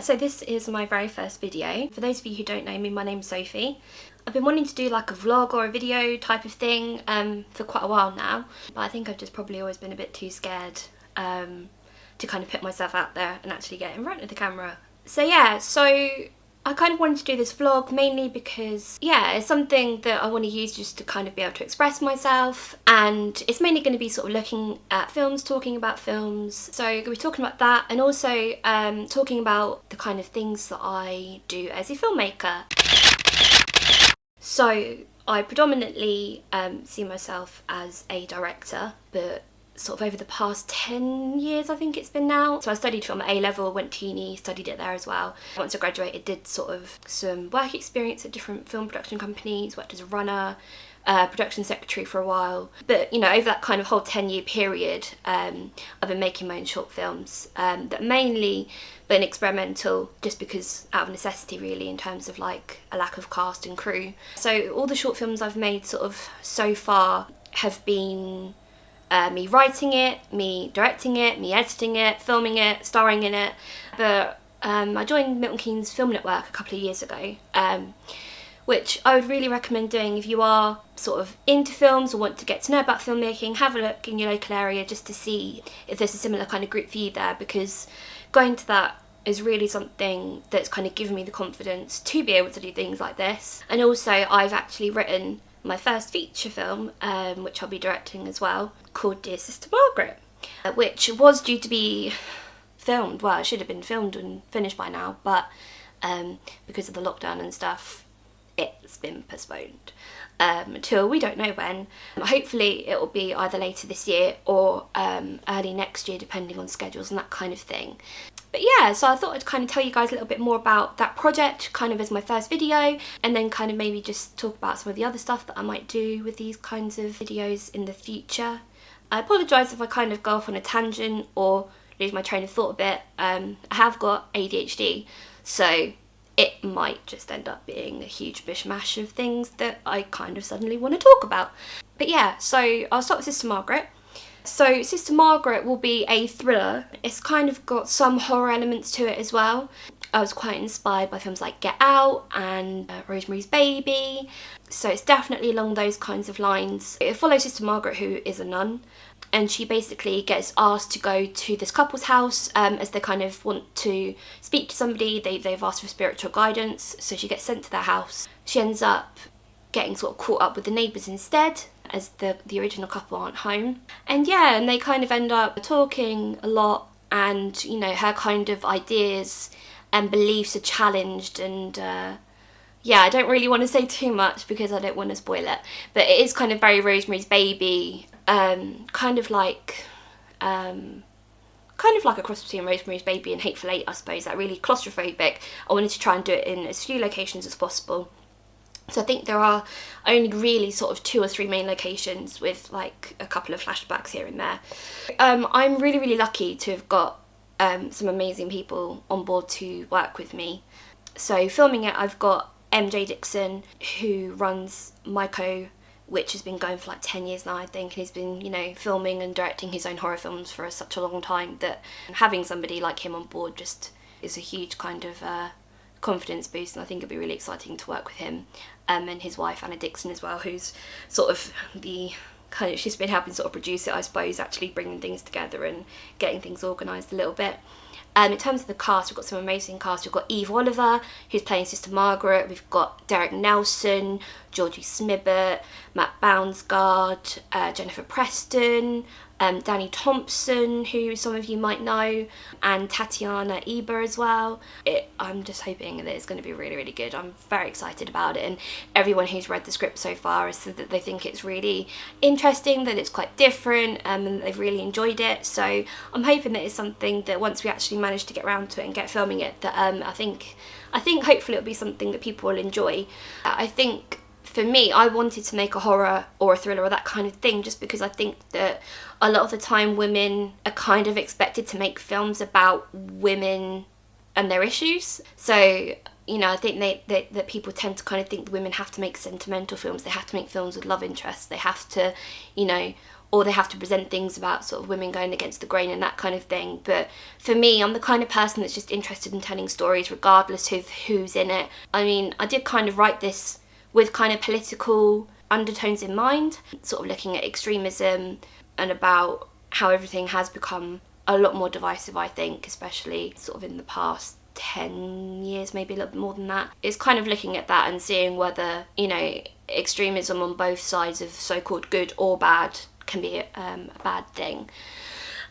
So this is my very first video. For those of you who don't know me, my name's Sophie. I've been wanting to do like a vlog or a video type of thing for quite a while now, but I think I've just probably always been a bit too scared to kind of put myself out there and actually get in front of the camera. So yeah, so I kind of wanted to do this vlog mainly because, yeah, it's something that I want to use just to kind of be able to express myself, and it's mainly going to be sort of looking at films, talking about films. So I'm going to be talking about that, and also talking about the kind of things that I do as a filmmaker. So I predominantly see myself as a director, but sort of over the past 10 years I think it's been now. So I studied film at A-level, went to uni, studied it there as well. Once I graduated, did sort of some work experience at different film production companies, worked as a runner, production secretary for a while. But you know, over that kind of whole 10-year period, I've been making my own short films that mainly been experimental, just because out of necessity really, in terms of like a lack of cast and crew. So all the short films I've made sort of so far have been me writing it, me directing it, me editing it, filming it, starring in it. But I joined Milton Keynes Film Network a couple of years ago, which I would really recommend doing if you are sort of into films or want to get to know about filmmaking. Have a look in your local area just to see if there's a similar kind of group for you there, because going to that is really something that's kind of given me the confidence to be able to do things like this. And also I've actually written my first feature film, which I'll be directing as well, called Dear Sister Margaret, which was due to be filmed, well, it should have been filmed and finished by now, but because of the lockdown and stuff, it's been postponed until we don't know when. Hopefully it will be either later this year or early next year, depending on schedules and that kind of thing. But yeah, so I thought I'd kind of tell you guys a little bit more about that project, kind of as my first video, and then kind of maybe just talk about some of the other stuff that I might do with these kinds of videos in the future. I apologise if I kind of go off on a tangent or lose my train of thought a bit. I have got ADHD, so it might just end up being a huge mishmash of things that I kind of suddenly want to talk about. But yeah, so I'll start with Sister Margaret. So Sister Margaret will be a thriller. It's kind of got some horror elements to it as well. I was quite inspired by films like Get Out and Rosemary's Baby, so it's definitely along those kinds of lines. It follows Sister Margaret, who is a nun, and she basically gets asked to go to this couple's house as they kind of want to speak to somebody. They've asked for spiritual guidance, so she gets sent to their house. She ends up getting sort of caught up with the neighbours instead, as the original couple aren't home. And yeah, and they kind of end up talking a lot, and you know, her kind of ideas and beliefs are challenged, and yeah, I don't really want to say too much because I don't want to spoil it, but it is kind of very Rosemary's Baby, kind of like a cross between Rosemary's Baby and Hateful Eight, I suppose. That really claustrophobic. I wanted to try and do it in as few locations as possible. So I think there are only really sort of 2 or 3 main locations, with like a couple of flashbacks here and there. I'm really, really lucky to have got some amazing people on board to work with me. So filming it, I've got MJ Dixon, who runs Mycho, which has been going for like 10 years now, I think. He's been, you know, filming and directing his own horror films for such a long time that having somebody like him on board just is a huge kind of confidence boost, and I think it'll be really exciting to work with him, and his wife Anna Dixon as well, who's sort of the kind of, she's been helping sort of produce it, I suppose, actually bringing things together and getting things organised a little bit. In terms of the cast, we've got some amazing cast. We've got Eve Oliver, who's playing Sister Margaret. We've got Derek Nelson, Georgie Smibbert, Matt Bounsgaard, Jennifer Preston, Danny Thompson, who some of you might know, and Tatiana Eber as well. I'm just hoping that it's going to be really, really good. I'm very excited about it, and everyone who's read the script so far has said that they think it's really interesting, that it's quite different, and that they've really enjoyed it. So I'm hoping that it's something that once we actually manage to get around to it and get filming it, that I think hopefully it'll be something that people will enjoy. I think for me, I wanted to make a horror or a thriller or that kind of thing, just because I think that a lot of the time women are kind of expected to make films about women and their issues. So, You know, I think that people tend to kind of think that women have to make sentimental films, they have to make films with love interests, they have to, you know, or they have to present things about sort of women going against the grain and that kind of thing. But for me, I'm the kind of person that's just interested in telling stories regardless of who's in it. I mean, I did kind of write this with kind of political undertones in mind, sort of looking at extremism and about how everything has become a lot more divisive, I think, especially sort of in the past 10 years, maybe a little bit more than that. It's kind of looking at that and seeing whether, you know, extremism on both sides of so-called good or bad can be a bad thing.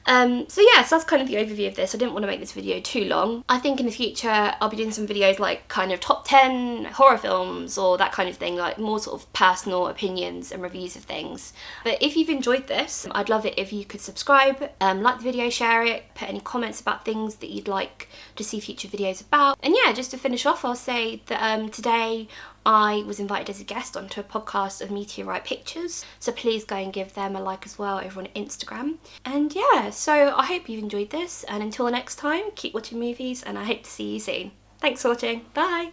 So yeah, so that's kind of the overview of this. I didn't want to make this video too long. I think in the future I'll be doing some videos like kind of top 10 horror films or that kind of thing, like more sort of personal opinions and reviews of things. But if you've enjoyed this, I'd love it if you could subscribe, like the video, share it, put any comments about things that you'd like to see future videos about. And yeah, just to finish off, I'll say that today I was invited as a guest onto a podcast of Meteorite Pictures, so please go and give them a like as well over on Instagram. And yeah, so I hope you've enjoyed this, and until next time, keep watching movies, and I hope to see you soon. Thanks for watching, bye!